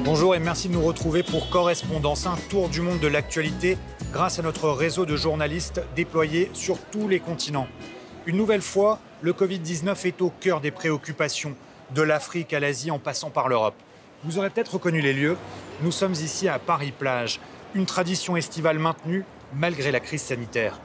Bonjour et merci de nous retrouver pour Correspondance, un tour du monde de l'actualité grâce à notre réseau de journalistes déployés sur tous les continents. Une nouvelle fois, le Covid-19 est au cœur des préoccupations, de l'Afrique à l'Asie en passant par l'Europe. Vous aurez peut-être reconnu les lieux, nous sommes ici à Paris-Plage, une tradition estivale maintenue malgré la crise sanitaire.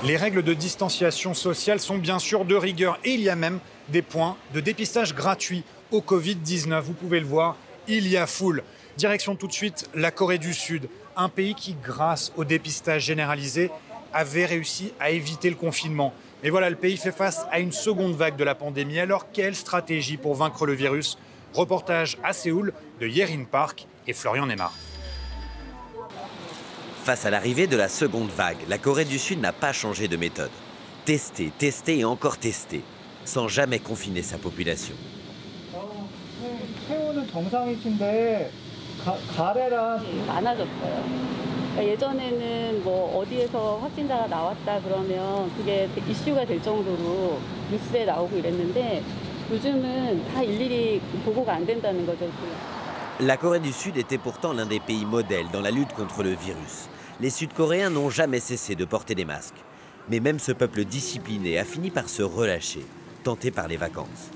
Les règles de distanciation sociale sont bien sûr de rigueur et il y a même des points de dépistage gratuits au Covid-19, vous pouvez le voir. Il y a foule. Direction tout de suite la Corée du Sud, un pays qui, grâce au dépistage généralisé, avait réussi à éviter le confinement. Mais voilà, le pays fait face à une seconde vague de la pandémie. Alors, quelle stratégie pour vaincre le virus? Reportage à Séoul de Yerin Park et Florian Neymar. Face à l'arrivée de la seconde vague, la Corée du Sud n'a pas changé de méthode. Tester, tester et encore tester, sans jamais confiner sa population. 정상이신데 가래랑 많아졌어요. 예전에는 뭐 어디에서 확진자가 나왔다 그러면 그게 이슈가 될 정도로 뉴스에 나오고 이랬는데 요즘은 다 일일이 보고가 안 된다는 거죠. La Corée du Sud était pourtant l'un des pays modèles dans la lutte contre le virus. Les Sud-Coréens n'ont jamais cessé de porter des masques. Mais même ce peuple discipliné a fini par se relâcher, tenté par les vacances.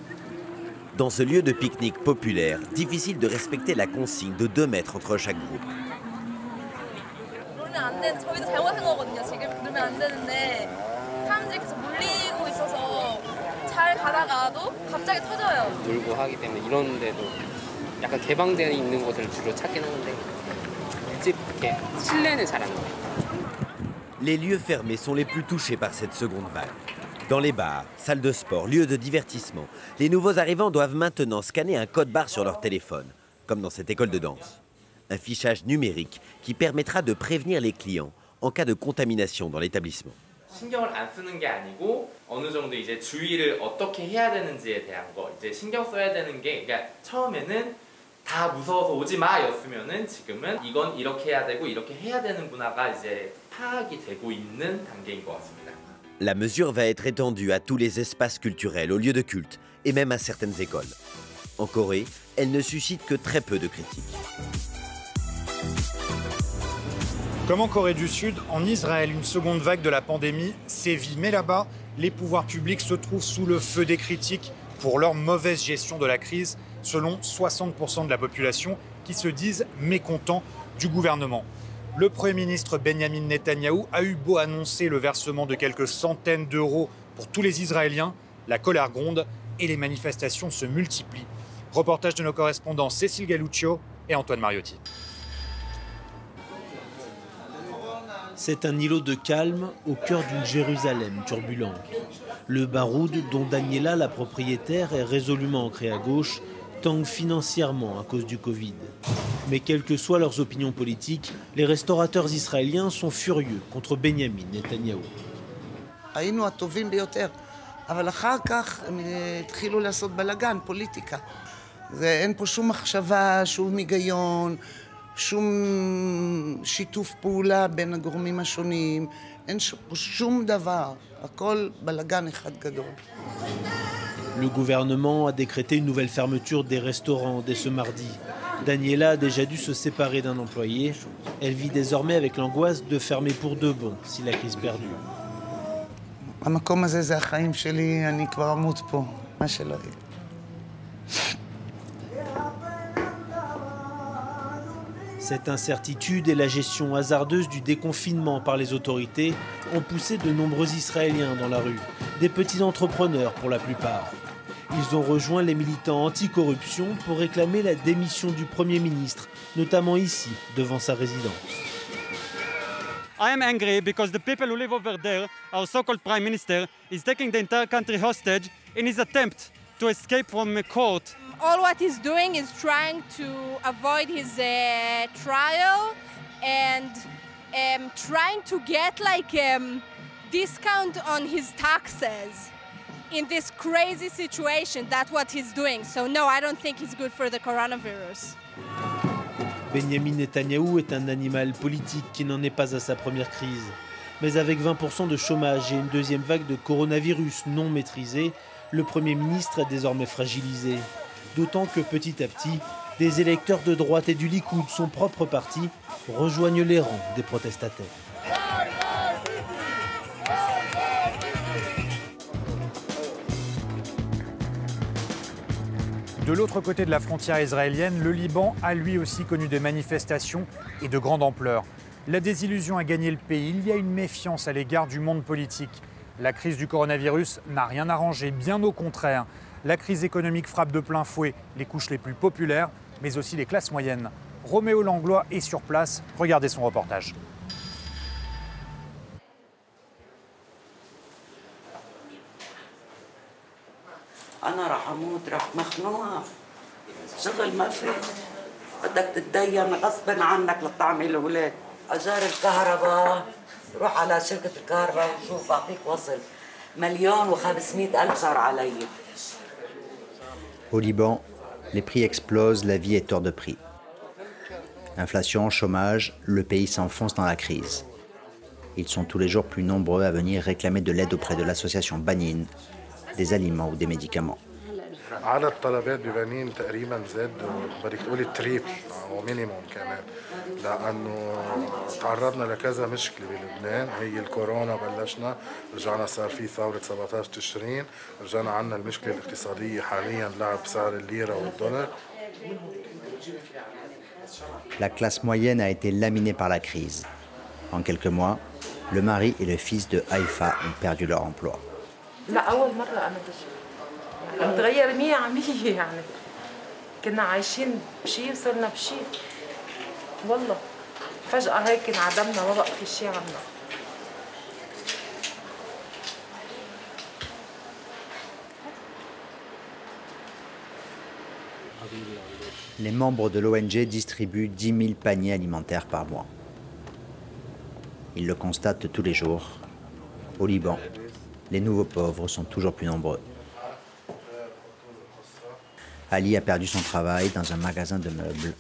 Dans ce lieu de pique-nique populaire, difficile de respecter la consigne de 2 mètres entre chaque groupe. 저희도 잘못한 거거든요. 지금 그러면 안 되는데 사람들이 계속 몰리고 있어서 잘 가다가도 갑자기 터져요. 놀고 하기 때문에 이런 데도 약간 개방되어 있는 곳을 주로 찾긴 하는데 집 이렇게 실내는 잘 안 가요. Les lieux fermés sont les plus touchés par cette seconde vague. Dans les bars, salles de sport, lieux de divertissement, les nouveaux arrivants doivent maintenant scanner un code-barre sur leur téléphone, comme dans cette école de danse. Un fichage numérique qui permettra de prévenir les clients en cas de contamination dans l'établissement. 신경을 안 쓰는 게 아니고 어느 정도 이제 주의를 어떻게 해야 되는지에 대한 거 이제 신경 써야 되는 게 그러니까 처음에는 다 무서워서 오지 마였으면은 지금은 이건 이렇게 해야 되고 이렇게 해야 되는 문화가 이제 파악이 되고 있는 단계인 것 같습니다. La mesure va être étendue à tous les espaces culturels, aux lieux de culte et même à certaines écoles. En Corée, elle ne suscite que très peu de critiques. Comme en Corée du Sud, en Israël, une seconde vague de la pandémie sévit. Mais là-bas, les pouvoirs publics se trouvent sous le feu des critiques pour leur mauvaise gestion de la crise, selon 60% de la population qui se disent mécontents du gouvernement. Le Premier ministre Benjamin Netanyahou a eu beau annoncer le versement de quelques centaines d'euros pour tous les Israéliens, la colère gronde et les manifestations se multiplient. Reportage de nos correspondants Cécile Galluccio et Antoine Mariotti. C'est un îlot de calme au cœur d'une Jérusalem turbulente. Le Baroud, dont Daniela, la propriétaire, est résolument ancrée à gauche, tangue financièrement à cause du Covid. Mais quelles que soient leurs opinions politiques, les restaurateurs israéliens sont furieux contre Benjamin Netanyahou. היינו הטובים ביותר, אבל אחר כך הם התחילו לעשות בלגן, פוליטיקה. אין פה שום מחשבה, שום היגיון, שום שיתוף פעולה בין הגורמים השונים, אין פה שום דבר, הכל בלגן אחד גדול. Le gouvernement a décrété une nouvelle fermeture des restaurants dès ce mardi. Daniela a déjà dû se séparer d'un employé. Elle vit désormais avec l'angoisse de fermer pour de bon si la crise perdure. המקום הזה זה החיים שלי, אני כבר אמות פה, מה שלא יהיה. Cette incertitude et la gestion hasardeuse du déconfinement par les autorités ont poussé de nombreux Israéliens dans la rue, des petits entrepreneurs pour la plupart. Ils ont rejoint les militants anti-corruption pour réclamer la démission du Premier ministre, notamment ici, devant sa résidence. I am angry because the people who live over there, our so-called Prime Minister, is taking the entire country hostage in his attempt to escape from a court. All what he's doing is trying to avoid his trial and trying to get like discount on his taxes in this crazy situation. That's what he's doing. So no, I don't think he's good for the coronavirus. Benjamin Netanyahou est un animal politique qui n'en est pas à sa première crise. Mais avec 20% de chômage et une deuxième vague de coronavirus non maîtrisée, le Premier ministre est désormais fragilisé. D'autant que petit à petit, Des électeurs de droite et du Likoud, son propre parti, rejoignent les rangs des protestataires. De l'autre côté de la frontière israélienne, le Liban a lui aussi connu des manifestations et de grande ampleur. La désillusion a gagné le pays. Il y a une méfiance à l'égard du monde politique. La crise du coronavirus n'a rien arrangé, bien au contraire. La crise économique frappe de plein fouet les couches les plus populaires, mais aussi les classes moyennes. Roméo Langlois est sur place. Regardez son reportage. أنا راح أموت راح مخنوقة شغل ما في بدك تتدين غصبا عنك لطعمي الأولاد أجار الكهرباء روح على شركة الكهرباء وشوف أعطيك وصل 1,5 صار علي. Au Liban, les prix explosent, la vie est hors de prix. Inflation, chômage, le pays s'enfonce dans la crise. Ils sont tous les jours plus nombreux à venir réclamer de l'aide auprès de l'association Banin, des aliments ou des médicaments. عدد الطلبات ببنين تقريبا زاد بدك تقولي التريبل او مينيموم كمان لانه تعرضنا لكذا مشكله بلبنان هي الكورونا بلشنا رجعنا صار في ثوره 17 تشرين رجعنا عندنا المشكله الاقتصاديه حاليا لعب سعر الليره والدولار. La classe moyenne a été laminée par la crise. En quelques mois, le mari et le fils de Haïfa ont perdu leur emploi. متغير 100% يعني كنا عايشين بشيء وصرنا بشيء والله فجأة هيك انعدمنا ما بقى في شيء عنا. Les membres de l'ONG distribuent 10 000 paniers alimentaires par mois. Ils le constatent tous les jours. Au Liban, les nouveaux pauvres sont toujours plus nombreux. Ali a perdu son travail dans un magasin de meubles.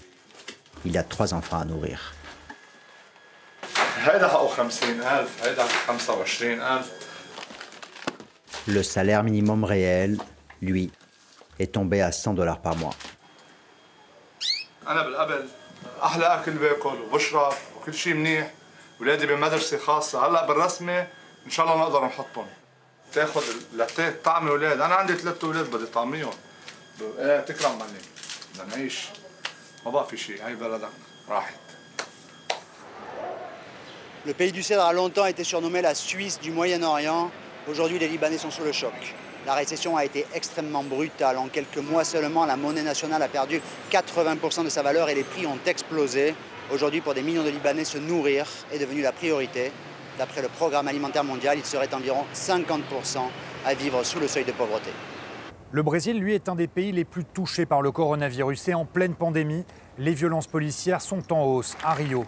Il a 3 enfants à nourrir. Le salaire minimum réel, lui, est tombé à $100 par mois. أنا بالقبل أحلى أكل باكل وبشرب وكل شيء منيح ولادي بمدرسة خاصة هلا بالرسمي إن شاء الله نقدر نحطهم تاخذ لتاك طعمي أولاد أنا عندي 3 أولاد بدي طعميهم تكرم معلم بدنا نعيش ما بقى في شيء هاي بلدنا راحت. Le pays du Cèdre a longtemps été surnommé la Suisse du Moyen-Orient. Aujourd'hui, les Libanais sont sous le choc. La récession a été extrêmement brutale. En quelques mois seulement, la monnaie nationale a perdu 80% de sa valeur et les prix ont explosé. Aujourd'hui, pour des millions de Libanais, se nourrir est devenu la priorité. D'après le Programme alimentaire mondial, il serait environ 50% à vivre sous le seuil de pauvreté. Le Brésil, lui, est un des pays les plus touchés par le coronavirus et en pleine pandémie, les violences policières sont en hausse à Rio.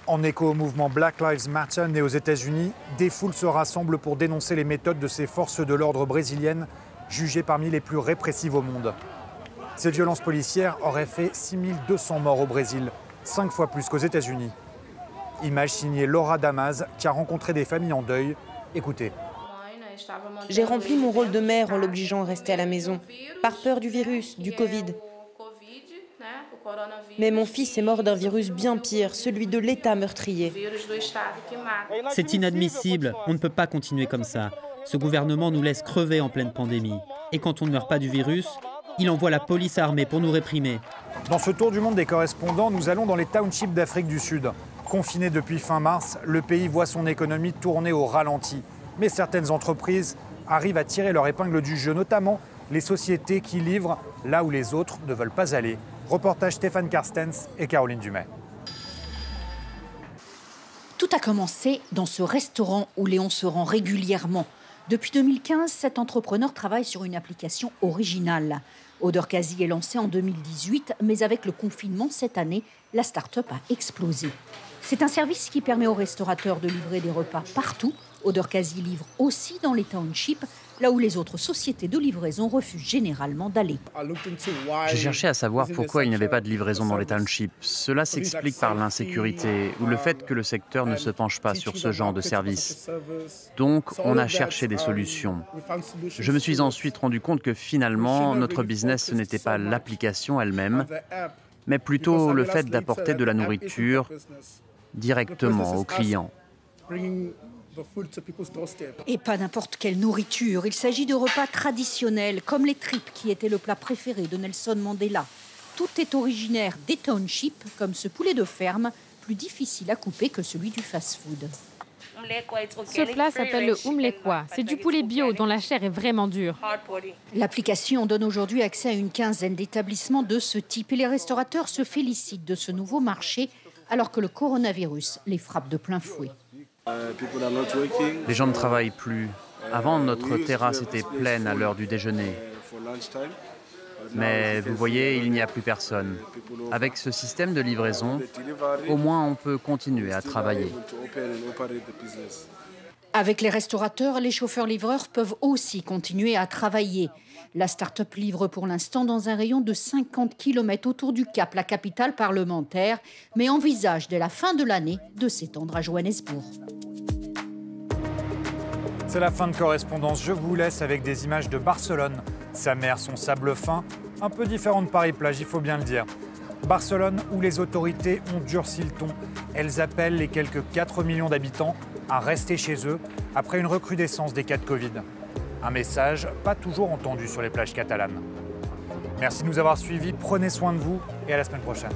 En écho au mouvement Black Lives Matter né aux États-Unis, des foules se rassemblent pour dénoncer les méthodes de ces forces de l'ordre brésiliennes, jugées parmi les plus répressives au monde. Ces violences policières auraient fait 6200 morts au Brésil, 5 fois plus qu'aux États-Unis. Image signée Laura Damas, qui a rencontré des familles en deuil. Écoutez. J'ai rempli mon rôle de mère en l'obligeant à rester à la maison, par peur du virus, du Covid. Mais mon fils est mort d'un virus bien pire, celui de l'État meurtrier. C'est inadmissible, on ne peut pas continuer comme ça. Ce gouvernement nous laisse crever en pleine pandémie. Et quand on ne meurt pas du virus, il envoie la police armée pour nous réprimer. Dans ce tour du monde des correspondants, nous allons dans les townships d'Afrique du Sud. Confiné depuis fin mars, le pays voit son économie tourner au ralenti. Mais certaines entreprises arrivent à tirer leur épingle du jeu, notamment les sociétés qui livrent là où les autres ne veulent pas aller. Reportage Stéphane Carstens et Caroline Dumais. Tout a commencé dans ce restaurant où Léon se rend régulièrement. Depuis 2015, cet entrepreneur travaille sur une application originale. Odeur Quasi est lancée en 2018, mais avec le confinement cette année, la start-up a explosé. C'est un service qui permet aux restaurateurs de livrer des repas partout. Odeur Quasi livre aussi dans les townships, là où les autres sociétés de livraison refusent généralement d'aller. J'ai cherché à savoir pourquoi il n'y avait pas de livraison dans les townships. Cela s'explique par l'insécurité ou le fait que le secteur ne se penche pas sur ce genre de service. Donc, on a cherché des solutions. Je me suis ensuite rendu compte que finalement, notre business, ce n'était pas l'application elle-même, mais plutôt le fait d'apporter de la nourriture directement aux clients. Et pas n'importe quelle nourriture. Il s'agit de repas traditionnels, comme les tripes qui étaient le plat préféré de Nelson Mandela. Tout est originaire des townships, comme ce poulet de ferme, plus difficile à couper que celui du fast-food. Ce plat s'appelle le umlekwa. C'est du poulet bio dont la chair est vraiment dure. L'application donne aujourd'hui accès à une quinzaine d'établissements de ce type et les restaurateurs se félicitent de ce nouveau marché alors que le coronavirus les frappe de plein fouet. Les gens ne travaillent plus. Avant, notre terrasse était pleine à l'heure du déjeuner. Mais vous voyez, il n'y a plus personne. Avec ce système de livraison, au moins on peut continuer à travailler. Avec les restaurateurs, les chauffeurs-livreurs peuvent aussi continuer à travailler. La start-up livre pour l'instant dans un rayon de 50 km autour du Cap, la capitale parlementaire, mais envisage dès la fin de l'année de s'étendre à Johannesburg. C'est la fin de Correspondance. Je vous laisse avec des images de Barcelone. Sa mer, son sable fin, un peu différent de Paris-Plage, il faut bien le dire. Barcelone, où les autorités ont durci le ton. Elles appellent les quelques 4 millions d'habitants à rester chez eux après une recrudescence des cas de Covid. Un message pas toujours entendu sur les plages catalanes. Merci de nous avoir suivis, prenez soin de vous et à la semaine prochaine.